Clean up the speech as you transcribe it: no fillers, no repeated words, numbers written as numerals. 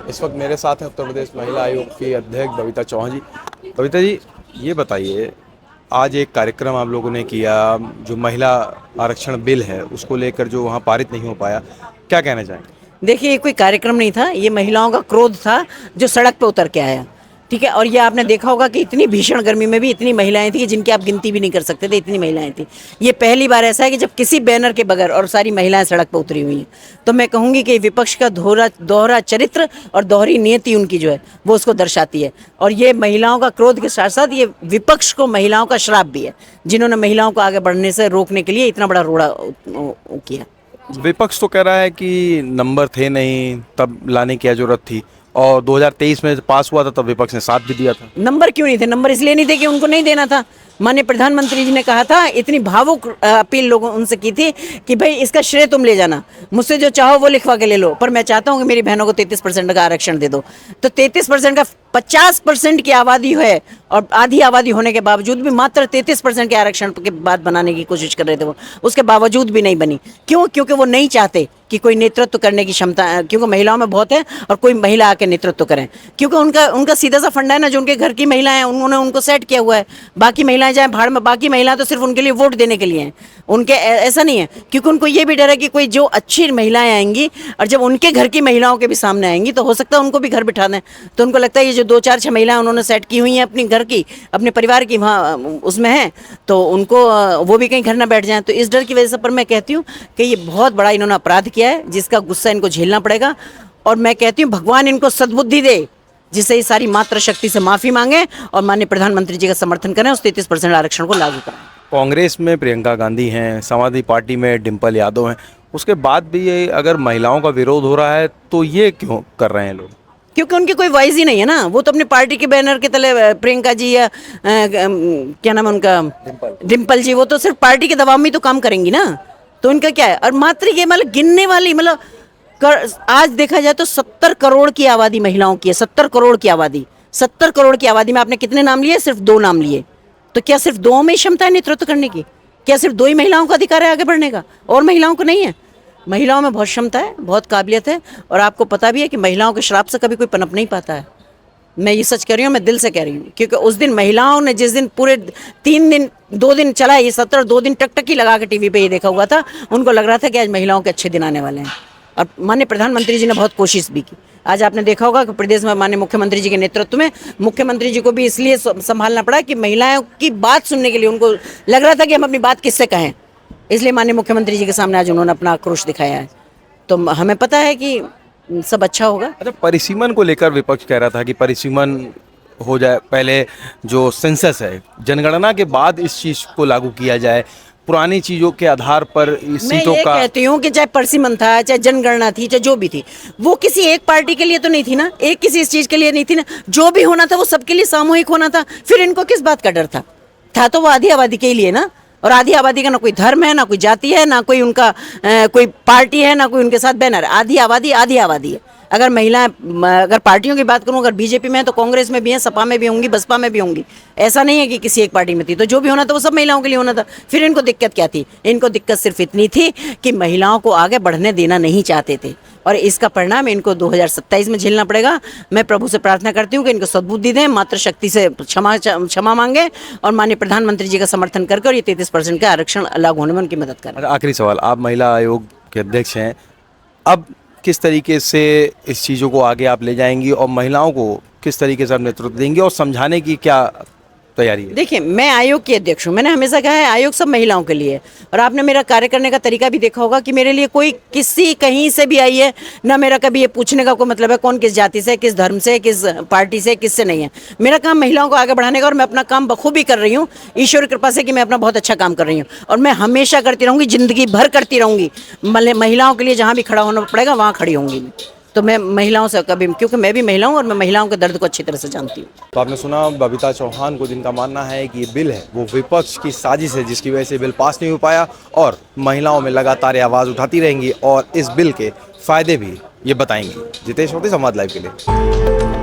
इस वक्त मेरे साथ हैं उत्तर प्रदेश महिला आयोग की अध्यक्ष बबीता चौहान जी। बबीता जी, ये बताइए, आज एक कार्यक्रम आप लोगों ने किया, जो महिला आरक्षण बिल है उसको लेकर जो वहाँ पारित नहीं हो पाया, क्या कहना चाहेंगे? देखिए, ये कोई कार्यक्रम नहीं था, ये महिलाओं का क्रोध था जो सड़क पे उतर के आया। ठीक है। और ये आपने देखा होगा कि इतनी भीषण गर्मी में भी इतनी महिलाएं थी कि जिनकी आप गिनती भी नहीं कर सकते थे, इतनी महिलाएं थी। ये पहली बार ऐसा है कि जब किसी बैनर के बगैर और सारी महिलाएं सड़क पर उतरी हुई हैं। तो मैं कहूंगी कि विपक्ष का दोहरा चरित्र और दोहरी नियति उनकी जो है वो उसको दर्शाती है। और ये महिलाओं का क्रोध के साथ साथ ये विपक्ष को महिलाओं का श्राप भी है, जिन्होंने महिलाओं को आगे बढ़ने से रोकने के लिए इतना बड़ा रोड़ा किया। विपक्ष तो कह रहा है कि नंबर थे नहीं, तब लाने की क्या जरूरत थी, और 2023 में पास हुआ था तब विपक्ष ने साथ भी दिया था। नंबर क्यों नहीं थे? नंबर इसलिए नहीं थे कि उनको नहीं देना था। माननीय प्रधानमंत्री जी ने कहा था, इतनी भावुक अपील लोगों उनसे की थी कि भाई इसका श्रेय तुम ले जाना, मुझसे जो चाहो वो लिखवा के ले लो, पर मैं चाहता हूँ कि मेरी बहनों को 33% का आरक्षण दे दो। तो 33% का 50% की आबादी है, और आधी आबादी होने के बावजूद भी मात्र 33% के आरक्षण के बाद बनाने की कोशिश कर रहे थे वो, उसके बावजूद भी नहीं बनी। क्यों? क्योंकि वो नहीं चाहते कि कोई नेतृत्व करने की क्षमता, क्योंकि महिलाओं में बहुत है, और कोई महिला आके नेतृत्व करें। क्योंकि उनका सीधा सा फंडा है ना, जो उनके घर की महिलाएं हैं उन्होंने उनको सेट किया हुआ है। बाकी महिलाएं जाए भाड़ में, बाकी महिलाएं तो सिर्फ उनके लिए वोट देने के लिए हैं। उनके ऐसा नहीं है, क्योंकि उनको ये भी डर है कि कोई जो अच्छी महिलाएं आएंगी और जब उनके घर की महिलाओं के भी सामने आएंगी तो हो सकता है उनको भी घर बिठा दें। तो उनको लगता है ये जो 2-4-6 महिलाएं उन्होंने सेट की हुई हैं अपनी घर की, अपने परिवार की, वहाँ उसमें हैं, तो उनको वो भी कहीं घर ना बैठ जाएं। तो इस डर की वजह से पर मैं कहती हूँ कि ये बहुत बड़ा इन्होंने अपराध किया है, जिसका गुस्सा इनको झेलना पड़ेगा। और मैं कहती हूँ भगवान इनको सद्बुद्धि दे, जिससे ये सारी मात्र शक्ति से माफी मांगे और माननीय प्रधानमंत्री जी का समर्थन करें, उस 33% आरक्षण को लागू करें। कांग्रेस में प्रियंका गांधी हैं, समाजवादी पार्टी में डिम्पल यादव हैं, उसके बाद भी ये अगर महिलाओं का विरोध हो रहा है तो ये क्यों कर रहे हैं लोग? क्योंकि उनकी कोई वॉइस ही नहीं है ना। वो तो अपनी पार्टी के बैनर के तले प्रियंका जी या क्या नाम है उनका, डिम्पल जी, वो तो सिर्फ पार्टी के दबाव में तो काम करेंगी ना। तो उनका क्या है? और मात्र ये मतलब गिनने वाली, मतलब आज देखा जाए तो 70 करोड़ की आबादी महिलाओं की है। 70 करोड़ की आबादी, 70 करोड़ की आबादी में आपने कितने नाम लिए? सिर्फ 2 नाम लिए। तो क्या सिर्फ 2 में क्षमता है नेतृत्व करने की? क्या सिर्फ 2 ही महिलाओं का अधिकार है आगे बढ़ने का, और महिलाओं को नहीं है? महिलाओं में बहुत क्षमता है, बहुत काबिलियत है, और आपको पता भी है कि महिलाओं के श्राप से कभी कोई पनप नहीं पाता है। मैं ये सच कह रही हूँ, मैं दिल से कह रही हूँ, क्योंकि उस दिन महिलाओं ने, जिस दिन पूरे 3 दिन 2 दिन चला ये सत्र, 2 दिन टकटकी लगा के टीवी पे ये देखा हुआ था, उनको लग रहा था कि आज महिलाओं के अच्छे दिन आने वाले हैं। और माननीय प्रधानमंत्री जी ने बहुत कोशिश भी की। आज आपने देखा होगा कि प्रदेश में माननीय मुख्यमंत्री जी के नेतृत्व में, मुख्यमंत्री जी को भी इसलिए संभालना पड़ा कि महिलाओं की बात सुनने के लिए उनको लग रहा था कि हम अपनी बात किससे कहें, इसलिए माननीय मुख्यमंत्री जी के सामने आज उन्होंने अपना आक्रोश दिखाया है। तो हमें पता है कि सब अच्छा होगा। अच्छा, परिसीमन को लेकर विपक्ष कह रहा था कि परिसीमन हो जाए, पहले जो सेंसस है जनगणना के बाद इस चीज को लागू किया जाए, पुरानी चीजों के आधार पर सीटों मैं ये का। कहती हूँ कि चाहे परिसीमन था, चाहे जनगणना थी, चाहे जो भी थी, वो किसी एक पार्टी के लिए तो नहीं थी ना, एक किसी इस चीज के लिए नहीं थी ना। जो भी होना था वो सबके लिए सामूहिक होना था। फिर इनको किस बात का डर था तो वो आधी आबादी के लिए ना। और आधी आबादी का ना कोई धर्म है, ना कोई जाति है, ना कोई उनका कोई पार्टी है, ना कोई उनके साथ बैनर। आधी आबादी है। अगर महिलाएं, अगर पार्टियों की बात करूं, अगर बीजेपी में है तो कांग्रेस में भी है, सपा में भी होंगी, बसपा में भी होंगी। ऐसा नहीं है कि किसी एक पार्टी में थी। तो जो भी होना था वो सब महिलाओं के लिए होना था। फिर इनको दिक्कत क्या थी? इनको दिक्कत सिर्फ इतनी थी कि महिलाओं को आगे बढ़ने देना नहीं चाहते थे, और इसका परिणाम इनको 2027 में झेलना पड़ेगा। मैं प्रभु से प्रार्थना करती हूँ कि इनको सद्बुद्धि दें, मात्र शक्ति से क्षमा मांगे, और माननीय प्रधानमंत्री जी का समर्थन करके और ये 33% का आरक्षण लागू होने में उनकी मदद करें। आखिरी सवाल, आप महिला आयोग के अध्यक्ष हैं, अब किस तरीके से इस चीज़ों को आगे आप ले जाएंगी और महिलाओं को किस तरीके से आप नेतृत्व देंगे और समझाने की क्या तैयारी है? देखिए, मैं आयोग की अध्यक्ष हूँ। मैंने हमेशा कहा है आयोग सब महिलाओं के लिए है। और आपने मेरा कार्य करने का तरीका भी देखा होगा कि मेरे लिए कोई किसी कहीं से भी आई है ना, मेरा कभी ये पूछने का कोई मतलब है कौन किस जाति से, किस धर्म से, किस पार्टी से, किससे नहीं है। मेरा काम महिलाओं को आगे बढ़ाने का, और मैं अपना काम बखूबी कर रही हूँ, ईश्वर की कृपा से कि मैं अपना बहुत अच्छा काम कर रही हूँ, और मैं हमेशा करती रहूँगी, जिंदगी भर करती रहूँगी। महिलाओं के लिए जहाँ भी खड़ा होना पड़ेगा वहाँ खड़ी होंगी मैं। तो मैं महिलाओं से कभी, क्योंकि मैं भी महिला हूँ और मैं महिलाओं के दर्द को अच्छी तरह से जानती हूँ। तो आपने सुना बबीता चौहान को, जिनका मानना है कि ये बिल है वो विपक्ष की साजिश है, जिसकी वजह से बिल पास नहीं हो पाया, और महिलाओं में लगातार आवाज़ उठाती रहेंगी और इस बिल के फायदे भी ये बताएंगी। जितेश होते संवाद लाइव के लिए।